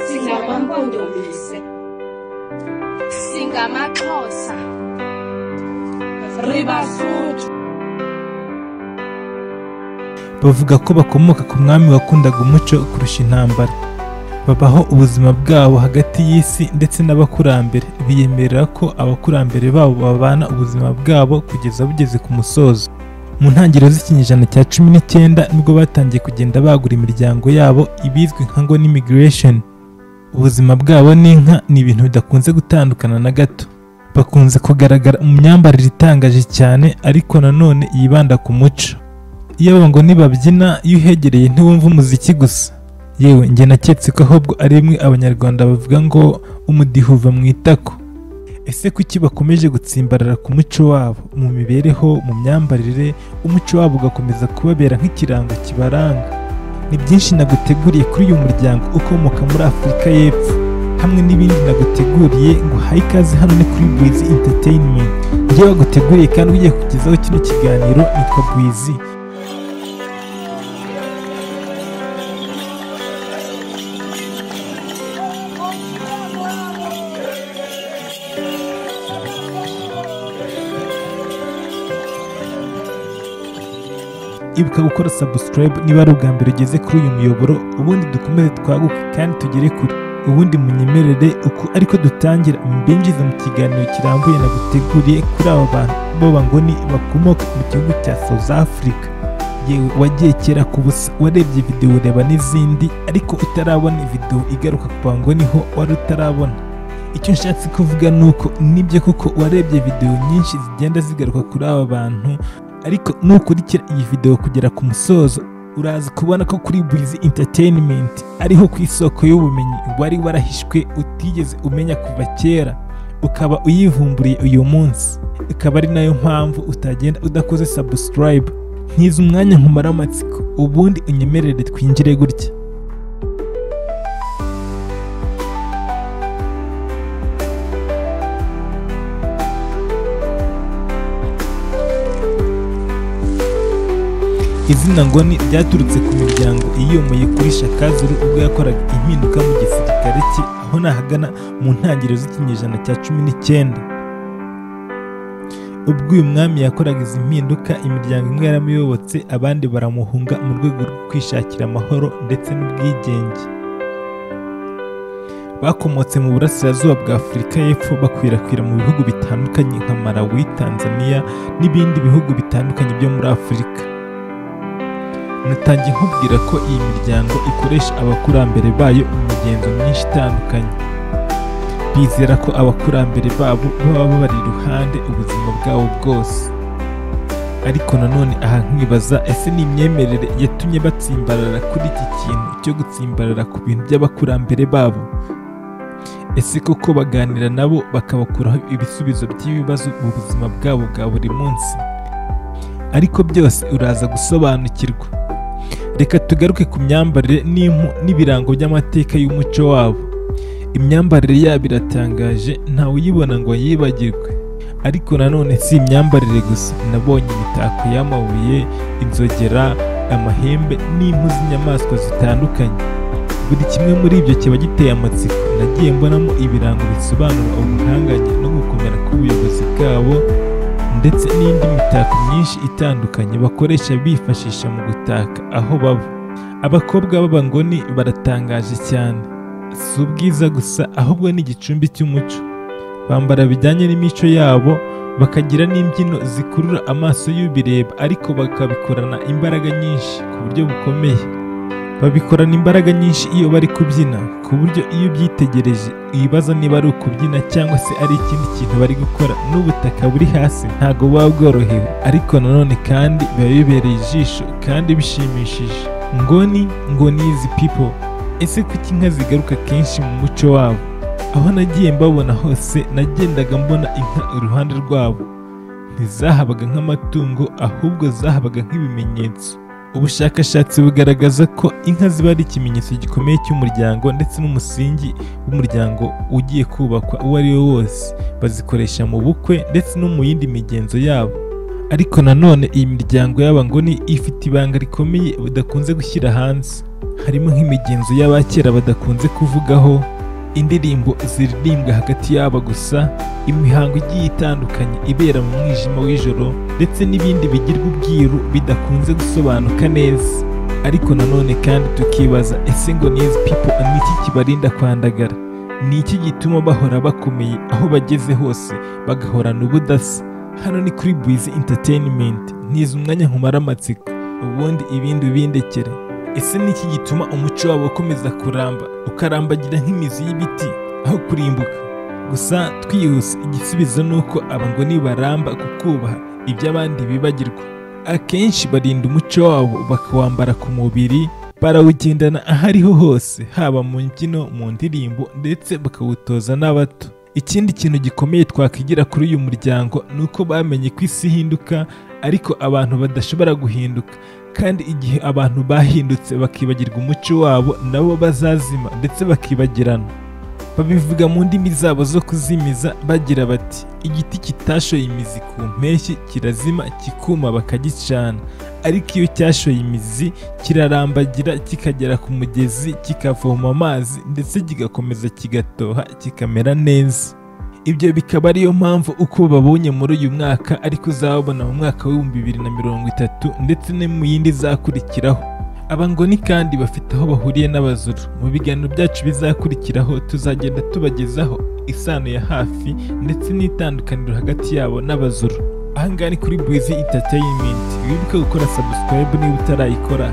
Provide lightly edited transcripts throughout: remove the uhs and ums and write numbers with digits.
Singamampondo bise Singamaxhosa Ribasuthu. Bavuga ko bakomoka ku mwami wakundaga umuco kurusha intambara. Babaho ubuzima bwabo hagati y'isi ndetse n'abakurambere. Biyemerera ko abakurambere babo babana ubuzima bwabo kugeza bugeze ku musozo. Mu ntangiriro z'ikinyejana cya 19 nibwo batangiye kugenda bagura imiryango yabo ibizwi nka ngo n'immigration. Ubuzima bwabo n'inka ni ibintu bidakunze gutandukana na gato. Bakunze kugaragara mu myambarire itangaje cyane ariko nanone yibanda ku muco. Iyo ngo nibabyina iyo uhegereye ntiwumva umuziki gusa. Yewe njye naketse ko ahubwo ari imwe abanyarwanda bavuga ngo umudiho uva mu itako. Ese kuki bakomeje gutsimbarara ku muco wabo mu mibereho, mu myambarire, umuco wabo ugakomeza kubabera nk'ikirango kibaranga? Ni byinshi naguteguriye kuri uyu muryango ukomoka muri Afurika y'Epfo, hamwe n'ibindi naguteguriye ngo haye ikaze hano ni kuri Bwizi Entertainment. Njye waguteguriye kandi ugiye kugezaho kino kiganiro nitwa Bwizi. Ibuka gukora subscribe niba ari ubwa mbere ugeze kuri uyu muyoboro, ubundi dukomeze twaguke kandi tugere kure. Ubundi munyemerere uko ariko dutangira mbinjiza mu kiganiro kirambuye naguteguriye kuri aba bantu b'abangoni bakomoka mu gihugu cya South Africa. Yewe wagiye kera ku busa, warebye video ureba n'izindi ariko utarabona video igaruka ku bangoni ho wari utarabona. Icyo nshatse kuvuga nuko nibyo kuko warebye video nyinshi zigenda zigaruka kuri aba bantu, ariko nukurikira iyi video kugera ku musozo uraza kubona ko kuri Bwizi Entertainment ariho ku isoko y'ubumenyi wari warahishwe utigeze umenya kuva kera, ukaba uyivumburiye uyu munsi. Ikaba ari nayo mpamvu utagenda udakoze subscribe. Ntiza umwanya nkumara amatsiko, ubundi unyemerere twinjire gutya. Izina ngoni ryaturutse ku miryango iyomoye kuri Shakazulu ubwo yakoraga impinduka mu gisirikare cye aho nahagana mu ntangiriro z'ikinyejana cya 19. Ubwo uyu mwami yakoraga izi mpinduka, imiryango imwe yaramuyobotse abandi baramuhunga mu rwego rwo kwishakira amahoro ndetse n'ubwigenge. Bakomotse mu burasirazuba bwa Afurika y'Epfo bakwirakwira mu bihugu bitandukanye nka Malawi, Tanzania n'ibindi bihugu bitandukanye byo muri Afurika. Natangiye nkubwira ko iyi miryango ikoresha abakurambere bayo mu migenzo myinshi itandukanye. Bizera ko abakurambere babo baba bari iruhande ubuzima bwabo bwose. Ariko nanone aha nkibaza, ese ni imyemerere yatumye batsimbarara kuri iki kintu cyo gutsimbarara ku bintu by'abakurambere babo? Ese koko baganira nabo bakabakuraho ibisubizo by'ibibazo mu buzima bwabo bwa buri munsi? Ariko byose uraza gusobanukirwa. Reka tugaruke ku myambarire n'impu n'ibirango by'amateka y'umuco wabo. Imyambarire yabo iratangaje, ntawe uyibona ngo yibagirwe. Ariko nanone si imyambarire gusa, nabonye imitako y'amabuye, inzogera, amahembe n'impu z'inyamaswa zitandukanye. Buri kimwe muri ibyo kiba giteye amatsiko. Nagiye mbonamo ibirango bisobanura ubuhanganye no gukomera k'ubuyobozi bwabo, ndetse n'indi mitako myinshi itandukanye bakoresha bifashisha mu gutaka aho baba. Abakobwa b'abangoni baratangaje cyane. Si ubwiza gusa ahubwo n'igicumbi cy'umuco. Bambara bijyanye n'imico yabo, bakagira n'imbyino zikurura amaso y'ubireba ariko bakabikorana imbaraga nyinshi ku buryo bukomeye. Babikorana imbaraga nyinshi iyo bari kubyina ku buryo iyo ubyitegereje wibaza niba ari ukubyina cyangwa se ari ikindi kintu bari gukora. N'ubutaka buri hasi ntago buba bworohewe, ariko nanone kandi biba bibereye ijisho kandi bishimishije. Ngoni izi people. Ese kuki inka zigaruka kenshi mu muco wabo? Aho nagiye mbabona hose nagendaga mbona inka iruhande rwabo. Ntizahabaga nk'amatungo ahubwo zahabaga nk'ibimenyetso. Ubushakashatsi bugaragaza ko inka ziba ari ikimenyetso gikomeye cy'umuryango ndetse n'umusingi w'umuryango ugiye kubakwa uwo ari wo wose. Bazikoresha mu bukwe ndetse no mu yindi migenzo yabo. Ariko nanone iyi miryango y'abangoni ifite ibanga rikomeye budakunze gushyira hanze. harimo nk'imigenzo y'abakera badakunze kuvugaho, indirimbo ziririmbwa hagati yabo gusa, imihango igiye itandukanye ibera mu mwijima w'ijoro ndetse n'ibindi bigirwa ubwiru bidakunze gusobanuka neza. Ariko nanone kandi tukibaza, ese ngo these people ni iki kibarinda kwandagara? Ni iki gituma bahora bakomeye aho bageze hose bagahorana ubudasa? Hano ni kuri Bwiza Entertainment, ntiza umwanya nkumara amatsiko ubundi ibindi bindekere. Ese ni iki gituma umuco wabo ukomeza kuramba ukarambagira nk'imizi y'ibiti aho kurimbuka? Gusa twihuse, igisubizo ni uko aba ngo nibaramba kukubaha ibyo abandi bibagirwa. Akenshi barinda umuco wabo bakawambara ku mubiri, barawugendana ahariho hose, haba mu mbyino, mu ndirimbo ndetse bakawutoza n'abato. Ikindi kintu gikomeye twakwigira kuri uyu muryango ni uko bamenye ko isi ihinduka ariko abantu badashobora guhinduka, kandi igihe abantu bahindutse bakibagirwa umuco wabo nabo bazazima ndetse bakibagirana. Babivuga mu ndimi zabo zo kuzimiza bagira bati, igiti kitashoye imizi ku mpeshyi kirazima kikuma bakagicana, ariko iyo cyashoye imizi kirarambagira kikagera ku mugezi kikavoma amazi ndetse kigakomeza kigatoha kikamera neza. Ibyo bikaba ariyo mpamvu uko babonye muri uyu mwaka ariko uzabona mu mwaka w'2030 ndetse no mu yindi izakurikiraho. Aba ngo ni kandi bafite aho bahuriye n'abazuru. Mu biganiro byacu bizakurikiraho tuzagenda tubagezaho isano ya hafi ndetse n'itandukaniro hagati yabo n'abazuru. Ahangaha ni kuri Bwiza Entertainment, wibuke gukora subscribe niba utarayikora,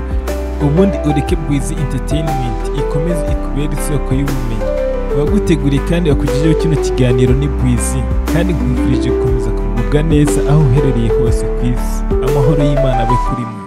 ubundi ureke Bwiza Entertainment ikomeze ikubera isoko y'ubumenyi. Abaguteguriye kandi bakugejejeho kino kiganiro ni Bwiza, kandi nkwifurije gukomeza kugubwa neza aho uherereye hose ku isi. Amahoro y'Imana abe kuri mwe.